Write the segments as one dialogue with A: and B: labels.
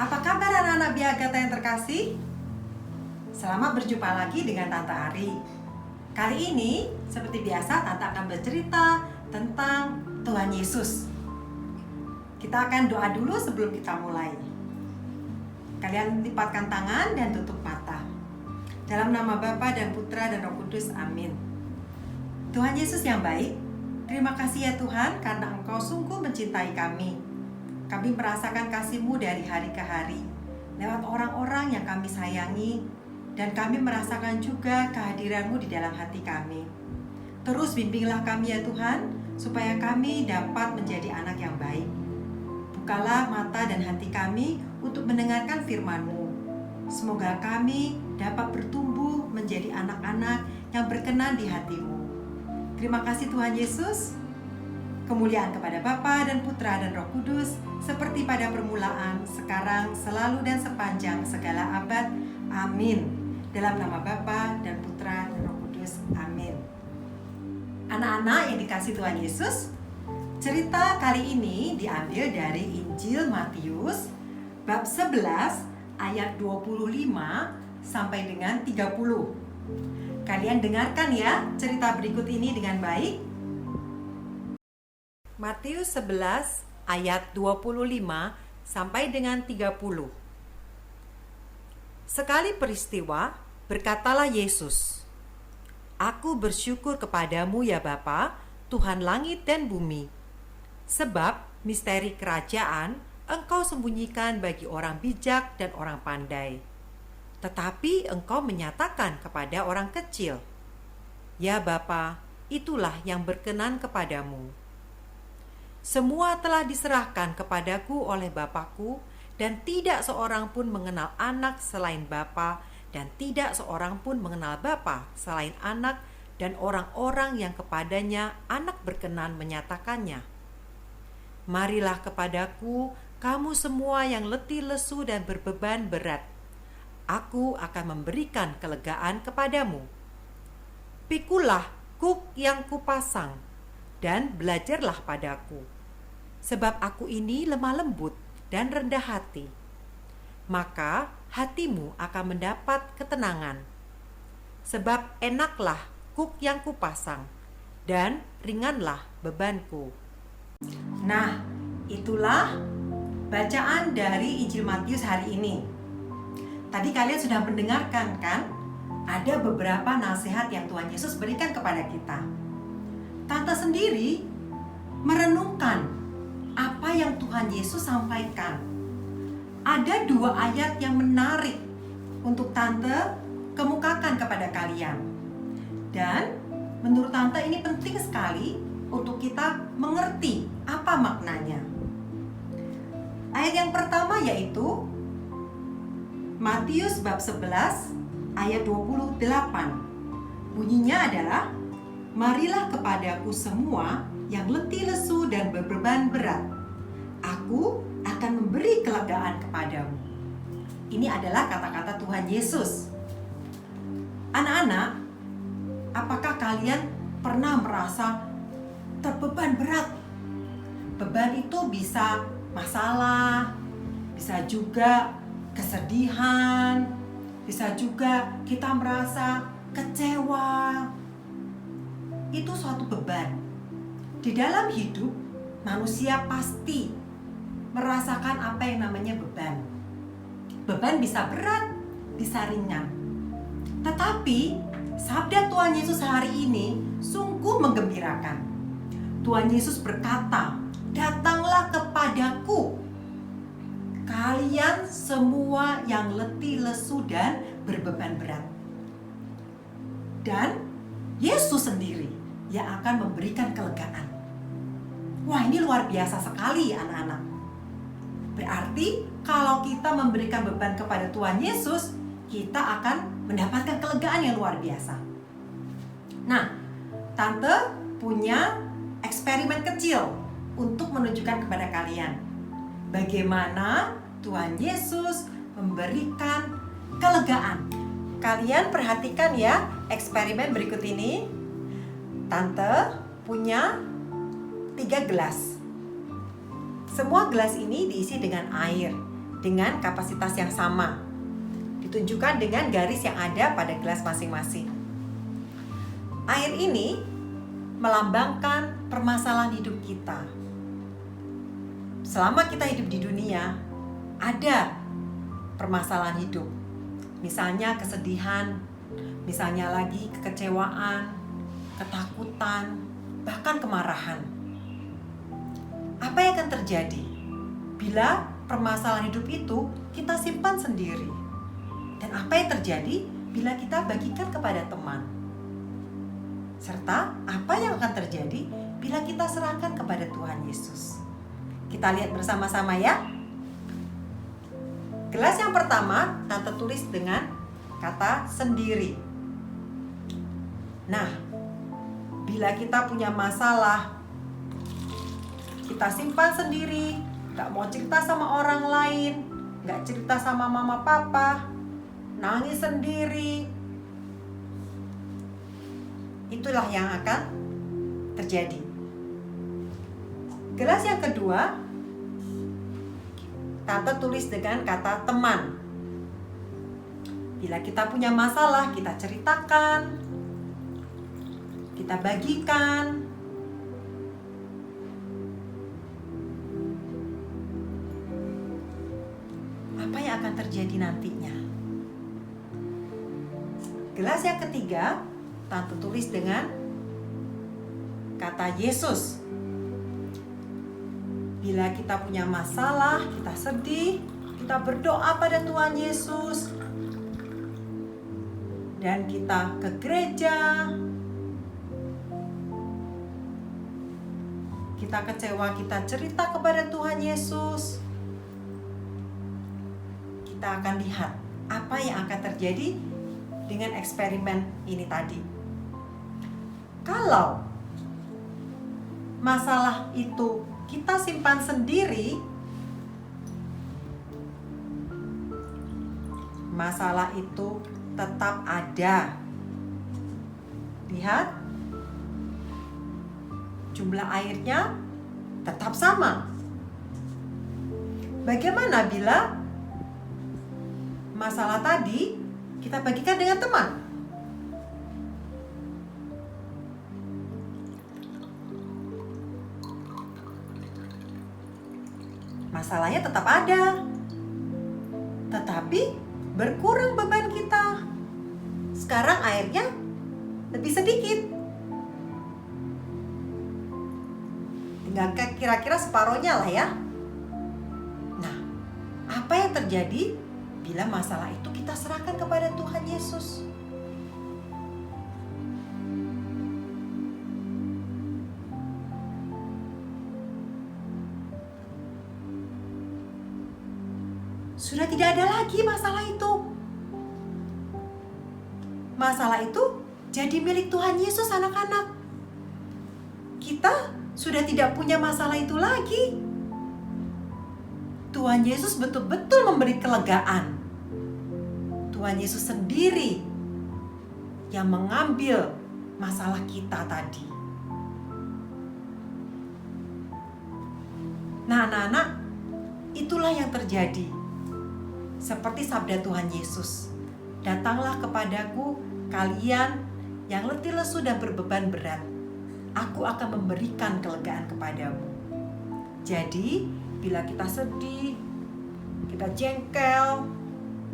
A: Apa kabar anak-anak Biagata yang terkasih? Selamat berjumpa lagi dengan Tante Ari. Kali ini, seperti biasa, Tante akan bercerita tentang Tuhan Yesus. Kita akan doa dulu sebelum kita mulai. Kalian lipatkan tangan dan tutup mata. Dalam nama Bapa dan Putra dan Roh Kudus, amin. Tuhan Yesus yang baik, terima kasih ya Tuhan karena Engkau sungguh mencintai kami. Kami merasakan kasih-Mu dari hari ke hari, lewat orang-orang yang kami sayangi, dan kami merasakan juga kehadiran-Mu di dalam hati kami. Terus bimbinglah kami ya Tuhan, supaya kami dapat menjadi anak yang baik. Bukalah mata dan hati kami untuk mendengarkan firman-Mu. Semoga kami dapat bertumbuh menjadi anak-anak yang berkenan di hati-Mu. Terima kasih Tuhan Yesus. Kemuliaan kepada Bapa dan Putra dan Roh Kudus, seperti pada permulaan, sekarang, selalu dan sepanjang segala abad. Amin. Dalam nama Bapa dan Putra dan Roh Kudus. Amin. Anak-anak yang dikasihi Tuhan Yesus, cerita kali ini diambil dari Injil Matius bab 11 ayat 25 sampai dengan 30. Kalian dengarkan ya cerita berikut ini dengan baik. Matius 11 ayat 25 sampai dengan 30. Sekali peristiwa, berkatalah Yesus, "Aku bersyukur kepadamu ya Bapa, Tuhan langit dan bumi, sebab misteri kerajaan Engkau sembunyikan bagi orang bijak dan orang pandai, tetapi Engkau menyatakan kepada orang kecil. Ya Bapa, itulah yang berkenan kepadamu. Semua telah diserahkan kepadaku oleh Bapakku, dan tidak seorang pun mengenal anak selain Bapa, dan tidak seorang pun mengenal Bapa selain anak dan orang-orang yang kepadanya anak berkenan menyatakannya. Marilah kepadaku, kamu semua yang letih lesu dan berbeban berat. Aku akan memberikan kelegaan kepadamu. Pikulah kuk yang kupasang, dan belajarlah padaku, sebab aku ini lemah lembut dan rendah hati. Maka hatimu akan mendapat ketenangan, sebab enaklah kuk yang kupasang, dan ringanlah bebanku." Nah, itulah bacaan dari Injil Matius hari ini. Tadi kalian sudah mendengarkan kan? Ada beberapa nasihat yang Tuhan Yesus berikan kepada kita. Tante sendiri merenungkan apa yang Tuhan Yesus sampaikan. Ada 2 ayat yang menarik untuk Tante kemukakan kepada kalian. Dan menurut Tante ini penting sekali untuk kita mengerti apa maknanya. Ayat yang pertama yaitu Matius bab 11 ayat 28. Bunyinya adalah, "Marilah kepadaku semua yang letih lesu dan berbeban berat. Aku akan memberi kelegaan kepadamu." Ini adalah kata-kata Tuhan Yesus. Anak-anak, apakah kalian pernah merasa terbeban berat? Beban itu bisa masalah, bisa juga kesedihan, bisa juga kita merasa kecewa. Itu suatu beban. Di dalam hidup, manusia pasti merasakan apa yang namanya beban. Beban bisa berat, bisa ringan. Tetapi, sabda Tuhan Yesus hari ini sungguh menggembirakan. Tuhan Yesus berkata, "Datanglah kepadaku, kalian semua yang letih lesu dan berbeban berat." Dan Yesus sendiri yang akan memberikan kelegaan. Wah, ini luar biasa sekali anak-anak. Berarti kalau kita memberikan beban kepada Tuhan Yesus, kita akan mendapatkan kelegaan yang luar biasa. Nah, Tante punya eksperimen kecil untuk menunjukkan kepada kalian bagaimana Tuhan Yesus memberikan kelegaan. Kalian perhatikan ya eksperimen berikut ini. Tante punya 3 gelas. Semua gelas ini diisi dengan air. dengan kapasitas yang sama. Ditunjukkan dengan garis yang ada pada gelas masing-masing. Air ini melambangkan permasalahan hidup kita. Selama kita hidup di dunia, ada permasalahan hidup. Misalnya kesedihan, misalnya lagi kekecewaan, ketakutan, bahkan kemarahan. Apa yang akan terjadi bila permasalahan hidup itu kita simpan sendiri? Dan apa yang terjadi bila kita bagikan kepada teman? Serta apa yang akan terjadi bila kita serahkan kepada Tuhan Yesus? Kita lihat bersama-sama ya. Gelas yang pertama Tante tulis dengan kata sendiri. Nah, bila kita punya masalah, kita simpan sendiri, gak mau cerita sama orang lain, gak cerita sama mama papa, nangis sendiri, itulah yang akan terjadi. Gelas yang kedua Tante tulis dengan kata teman. Bila kita punya masalah, kita ceritakan, kita bagikan. Apa yang akan terjadi nantinya? Gelas yang ketiga Tante tulis dengan kata Yesus. Bila kita punya masalah, kita sedih, kita berdoa pada Tuhan Yesus, dan kita ke gereja, kita kecewa, kita cerita kepada Tuhan Yesus, kita akan lihat apa yang akan terjadi dengan eksperimen ini tadi. Kalau masalah itu kita simpan sendiri, masalah itu tetap ada. Lihat, jumlah airnya tetap sama. Bagaimana bila masalah tadi kita bagikan dengan teman? Masalahnya tetap ada, tetapi berkurang beban kita. Sekarang airnya lebih sedikit, tinggal kira-kira separohnya lah ya. Nah, apa yang terjadi bila masalah itu kita serahkan kepada Tuhan Yesus? Sudah tidak ada lagi masalah itu. Masalah itu jadi milik Tuhan Yesus, anak-anak. Kita sudah tidak punya masalah itu lagi. Tuhan Yesus betul-betul memberi kelegaan. Tuhan Yesus sendiri yang mengambil masalah kita tadi. Nah, anak-anak, itulah yang terjadi. Seperti sabda Tuhan Yesus, "Datanglah kepadaku kalian yang letih lesu dan berbeban berat. Aku akan memberikan kelegaan kepadamu." Jadi, bila kita sedih, kita jengkel,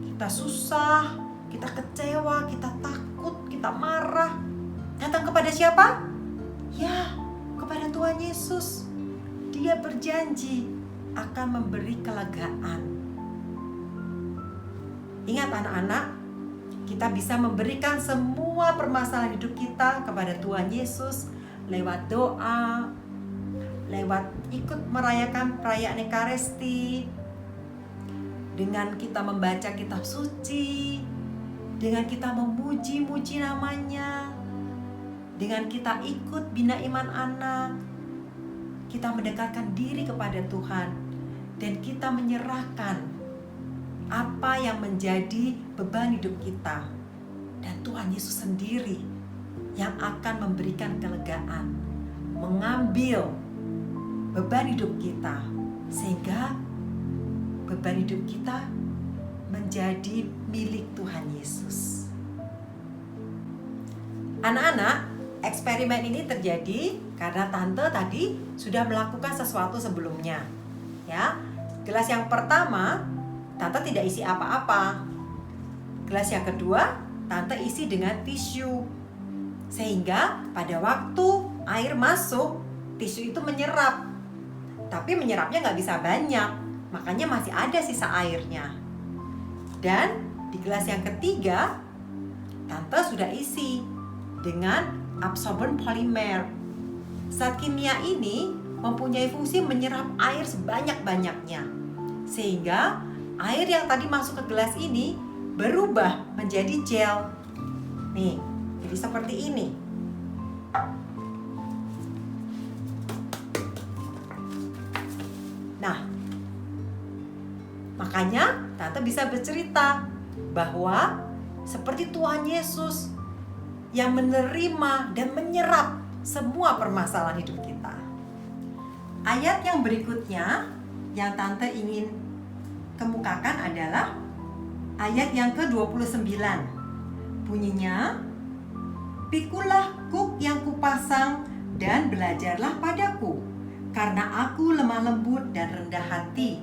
A: kita susah, kita kecewa, kita takut, kita marah, datang kepada siapa? Ya, kepada Tuhan Yesus. Dia berjanji akan memberi kelegaan. Ingat anak-anak, kita bisa memberikan semua permasalahan hidup kita kepada Tuhan Yesus lewat doa, lewat ikut merayakan perayaan Ekaristi, dengan kita membaca kitab suci, dengan kita memuji-muji namanya, dengan kita ikut bina iman anak, kita mendekatkan diri kepada Tuhan, dan kita menyerahkan apa yang menjadi beban hidup kita, dan Tuhan Yesus sendiri yang akan memberikan kelegaan, mengambil beban hidup kita, sehingga beban hidup kita menjadi milik Tuhan Yesus. Anak-anak, eksperimen ini terjadi karena tante tadi sudah melakukan sesuatu sebelumnya. Ya, gelas yang pertama tante tidak isi apa-apa. Gelas yang kedua tante isi dengan tisu. Sehingga pada waktu air masuk, tisu itu menyerap. Tapi menyerapnya nggak bisa banyak, makanya masih ada sisa airnya. Dan di gelas yang ketiga tante sudah isi dengan absorben polimer. Zat kimia ini mempunyai fungsi menyerap air sebanyak-banyaknya, sehingga air yang tadi masuk ke gelas ini berubah menjadi gel. Nih, jadi seperti ini. Nah, makanya tante bisa bercerita bahwa seperti Tuhan Yesus yang menerima dan menyerap semua permasalahan hidup kita. Ayat yang berikutnya yang tante ingin kemukakan adalah ayat yang ke-29. Bunyinya, "Pikulah kuk yang kupasang dan belajarlah padaku, karena aku lemah lembut dan rendah hati,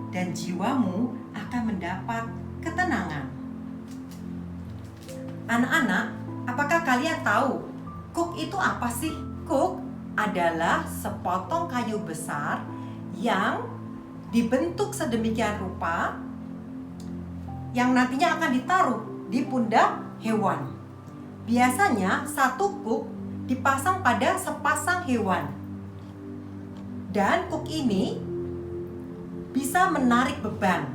A: dan jiwamu akan mendapat ketenangan." Anak-anak, apakah kalian tahu kuk itu apa sih? Kuk adalah sepotong kayu besar yang dibentuk sedemikian rupa yang nantinya akan ditaruh di pundak hewan. Biasanya satu kuk dipasang pada sepasang hewan. Dan kuk ini bisa menarik beban.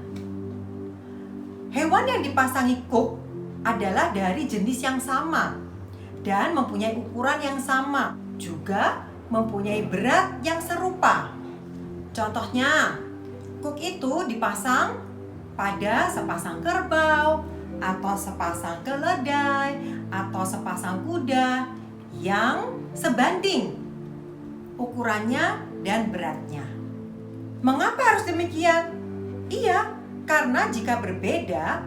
A: Hewan yang dipasangi kuk adalah dari jenis yang sama dan mempunyai ukuran yang sama, juga mempunyai berat yang serupa. Contohnya, kuk itu dipasang pada sepasang kerbau, atau sepasang keledai, atau sepasang kuda yang sebanding ukurannya dan beratnya. Mengapa harus demikian? Iya, karena jika berbeda,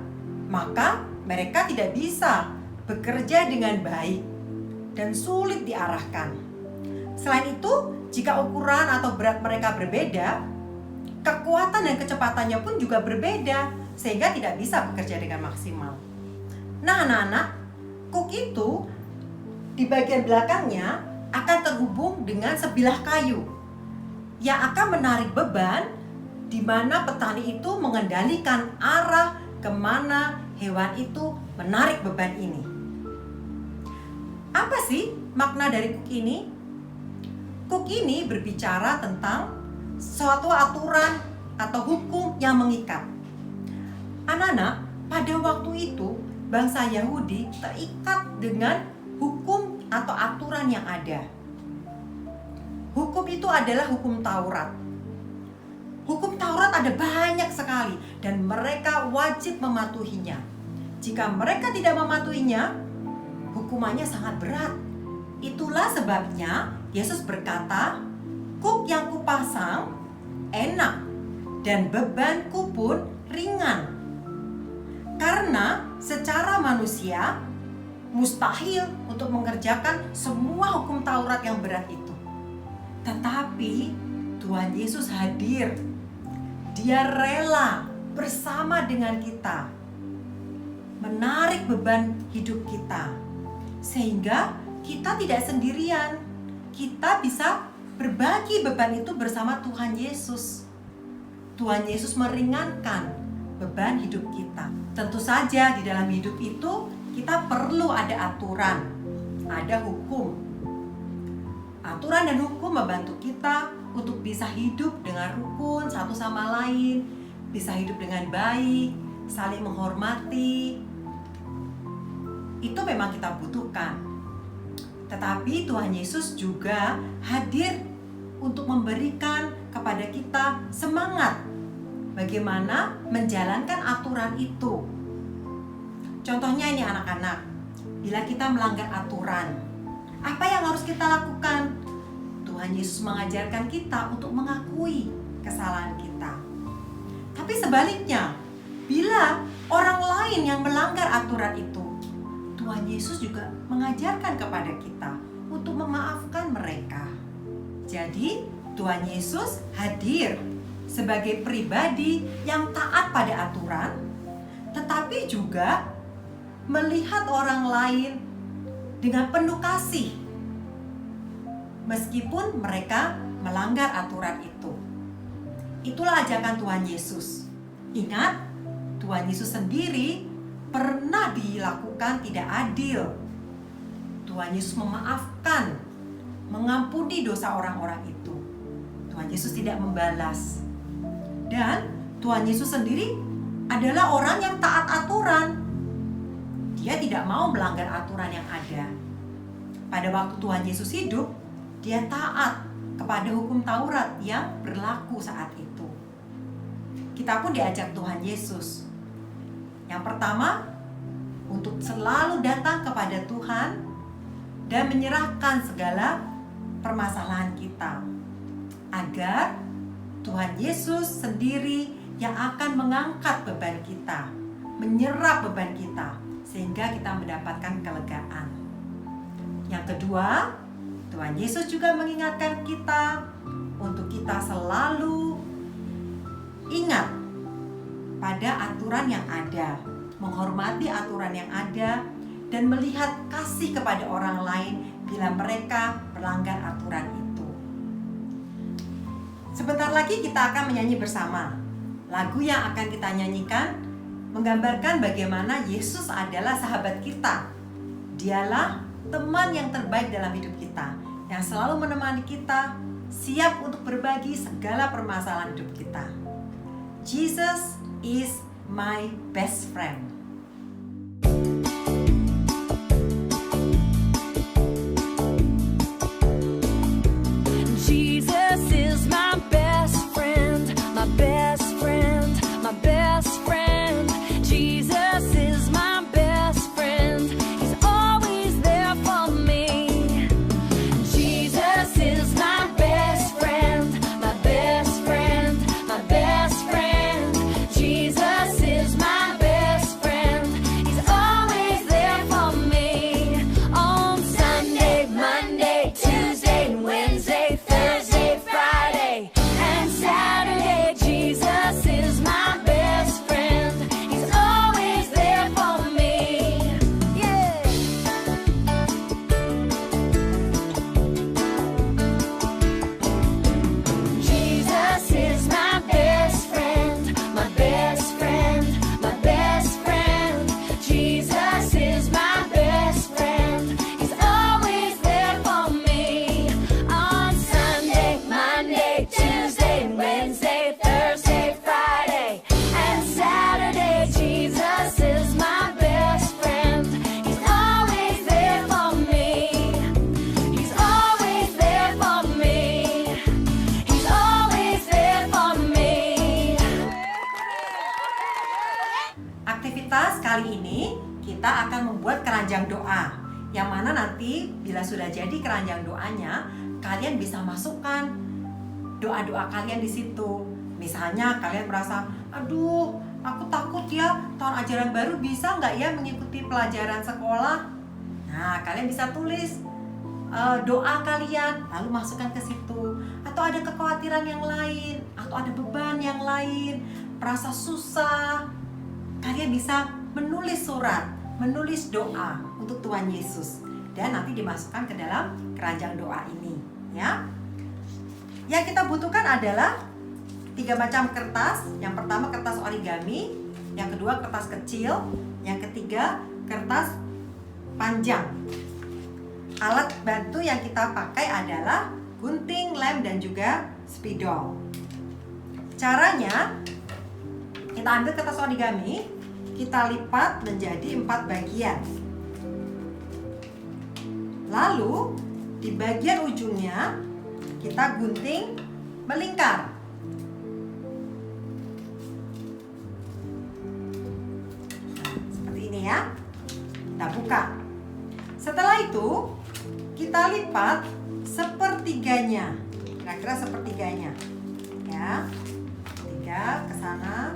A: maka mereka tidak bisa bekerja dengan baik dan sulit diarahkan. Selain itu, jika ukuran atau berat mereka berbeda, kekuatan dan kecepatannya pun juga berbeda, sehingga tidak bisa bekerja dengan maksimal. Nah, anak-anak, kuk itu di bagian belakangnya akan terhubung dengan sebilah kayu yang akan menarik beban, di mana petani itu mengendalikan arah kemana hewan itu menarik beban ini. Apa sih makna dari kuk ini? Kuk ini berbicara tentang suatu aturan atau hukum yang mengikat. Anak-anak, pada waktu itu bangsa Yahudi terikat dengan hukum atau aturan yang ada. Hukum itu adalah hukum Taurat. Hukum Taurat ada banyak sekali dan mereka wajib mematuhinya. Jika mereka tidak mematuhinya, hukumannya sangat berat. Itulah sebabnya Yesus berkata, "Kuk yang kupasang enak dan bebanku pun ringan." Karena secara manusia mustahil untuk mengerjakan semua hukum Taurat yang berat itu. Tetapi Tuhan Yesus hadir. Dia rela bersama dengan kita menarik beban hidup kita, sehingga kita tidak sendirian. Kita bisa berbagi beban itu bersama Tuhan Yesus. Tuhan Yesus meringankan beban hidup kita. Tentu saja di dalam hidup itu kita perlu ada aturan, ada hukum. Aturan dan hukum membantu kita untuk bisa hidup dengan rukun satu sama lain, bisa hidup dengan baik, saling menghormati. Itu memang kita butuhkan. Tetapi Tuhan Yesus juga hadir untuk memberikan kepada kita semangat bagaimana menjalankan aturan itu. Contohnya ini anak-anak, bila kita melanggar aturan, apa yang harus kita lakukan? Tuhan Yesus mengajarkan kita untuk mengakui kesalahan kita. Tapi sebaliknya, bila orang lain yang melanggar aturan itu, Tuhan Yesus juga mengajarkan kepada kita untuk memaafkan mereka. Jadi, Tuhan Yesus hadir sebagai pribadi yang taat pada aturan, tetapi juga melihat orang lain dengan penuh kasih, meskipun mereka melanggar aturan itu. Itulah ajakan Tuhan Yesus. Ingat, Tuhan Yesus sendiri pernah dilakukan tidak adil. Tuhan Yesus memaafkan, mengampuni dosa orang-orang itu. Tuhan Yesus tidak membalas. Dan Tuhan Yesus sendiri adalah orang yang taat aturan. Dia tidak mau melanggar aturan yang ada. Pada waktu Tuhan Yesus hidup, dia taat kepada hukum Taurat yang berlaku saat itu. Kita pun diajak Tuhan Yesus. Yang pertama, untuk selalu datang kepada Tuhan dan menyerahkan segala permasalahan kita, agar Tuhan Yesus sendiri yang akan mengangkat beban kita, menyerap beban kita, sehingga kita mendapatkan kelegaan. Yang kedua, Tuhan Yesus juga mengingatkan kita untuk kita selalu ingat pada aturan yang ada, menghormati aturan yang ada, dan melihat kasih kepada orang lain bila mereka melanggar aturan itu. Sebentar lagi kita akan menyanyi bersama. Lagu yang akan kita nyanyikan menggambarkan bagaimana Yesus adalah sahabat kita. Dialah teman yang terbaik dalam hidup kita, yang selalu menemani kita, siap untuk berbagi segala permasalahan hidup kita. Jesus is my best friend.
B: Jesus is my best friend, my best friend, my best friend. Jesus is my best friend. He's always there for me. Jesus is my best friend, my best friend, my best friend. Jesus is my best friend. He's always there for me. On Sunday, Monday, Tuesday, and Wednesday, Thursday, Friday, and Saturday. Jesus is my best friend. He's always there for me. Yeah. Jesus is my best friend, my best friend, my best friend. Jesus is my best friend. He's always there for me. On Sunday, Monday, Tuesday, and Wednesday, Thursday, Friday, and Saturday. Jesus is my best friend. He's always there for me. He's always there for me. He's always there for me.
A: Aktivitas kali ini kita akan membuat keranjang doa, yang mana nanti bila sudah jadi keranjang doanya, kalian bisa masukkan doa-doa kalian di situ. Misalnya kalian merasa, aduh aku takut ya, tahun ajaran baru bisa nggak ya mengikuti pelajaran sekolah. Nah, kalian bisa tulis doa kalian, lalu masukkan ke situ. Atau ada kekhawatiran yang lain, atau ada beban yang lain, merasa susah, kalian bisa menulis surat, menulis doa untuk Tuhan Yesus, dan nanti dimasukkan ke dalam keranjang doa ini, ya. Yang kita butuhkan adalah 3 macam kertas. Yang pertama kertas origami, yang kedua kertas kecil, yang ketiga kertas panjang. Alat bantu yang kita pakai adalah gunting, lem, dan juga spidol. Caranya, kita ambil kertas origami, kita lipat menjadi 4 bagian. Lalu di bagian ujungnya kita gunting melingkar. Nah, seperti ini ya. Kita buka. Setelah itu kita lipat sepertiganya, kira-kira sepertiganya, ya. 3 ke sana,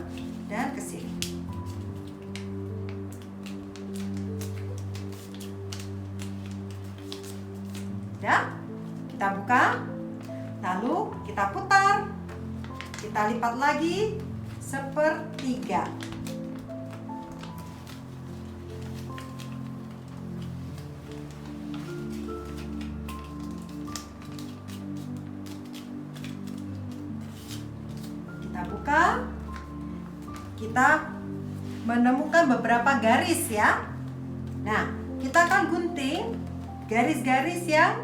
A: kita putar. Kita lipat lagi sepertiga. Kita buka. Kita menemukan beberapa garis ya. Nah, kita akan gunting garis-garis yang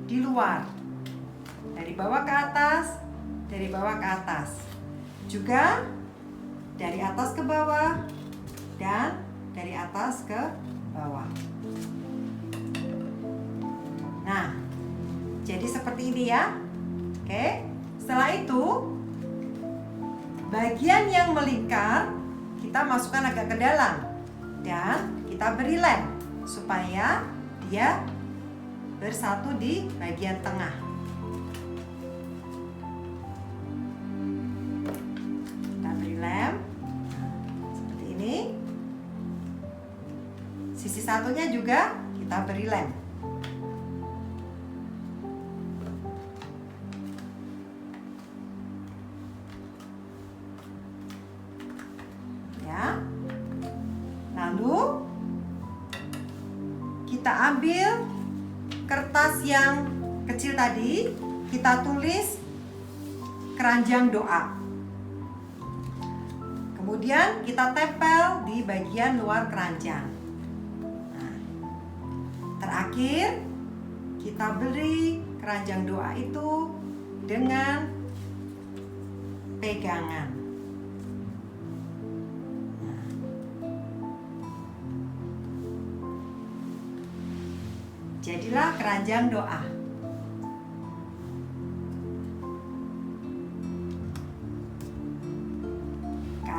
A: di luar. Dari bawah ke atas, dari bawah ke atas. Juga dari atas ke bawah dan dari atas ke bawah. Nah, jadi seperti ini ya. Oke. Setelah itu, bagian yang melingkar kita masukkan agak ke dalam dan kita beri lem supaya dia bersatu di bagian tengah. Kita beri lem seperti ini. Sisi satunya juga kita beri lem. Ya. Lalu kita ambil kertas yang kecil tadi, kita tulis keranjang doa. Kemudian kita tempel di bagian luar keranjang. Nah, terakhir kita beri keranjang doa itu dengan pegangan. Jadilah keranjang doa.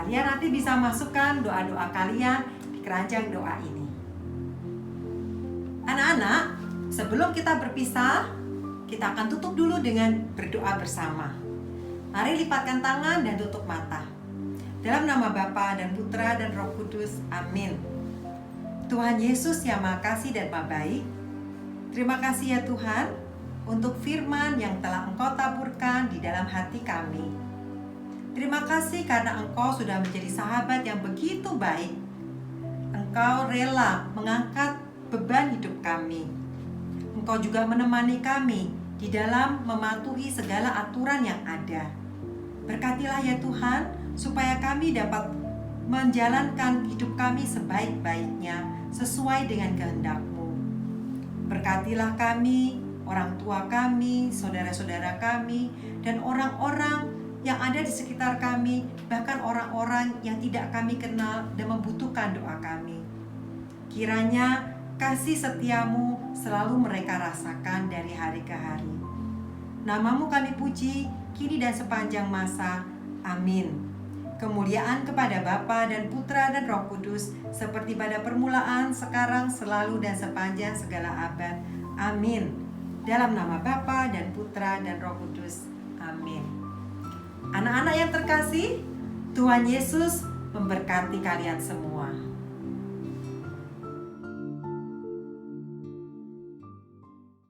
A: Kalian nanti bisa masukkan doa-doa kalian di keranjang doa ini. Anak-anak, sebelum kita berpisah, kita akan tutup dulu dengan berdoa bersama. Mari lipatkan tangan dan tutup mata. Dalam nama Bapa dan Putra dan Roh Kudus. Amin. Tuhan Yesus yang Maha Kasih dan Maha Baik, terima kasih ya Tuhan untuk firman yang telah Engkau taburkan di dalam hati kami. Terima kasih karena Engkau sudah menjadi sahabat yang begitu baik. Engkau rela mengangkat beban hidup kami. Engkau juga menemani kami di dalam mematuhi segala aturan yang ada. Berkatilah ya Tuhan supaya kami dapat menjalankan hidup kami sebaik-baiknya sesuai dengan kehendak-Mu. Berkatilah kami, orang tua kami, saudara-saudara kami, dan orang-orang yang ada di sekitar kami, bahkan orang-orang yang tidak kami kenal dan membutuhkan doa kami. Kiranya kasih setiamu selalu mereka rasakan dari hari ke hari. Nama-Mu kami puji, kini dan sepanjang masa. Amin. Kemuliaan kepada Bapa dan Putra dan Roh Kudus, seperti pada permulaan, sekarang, selalu, dan sepanjang segala abad. Amin. Dalam nama Bapa dan Putra dan Roh Kudus. Amin. Anak-anak yang terkasih, Tuhan Yesus memberkati kalian semua.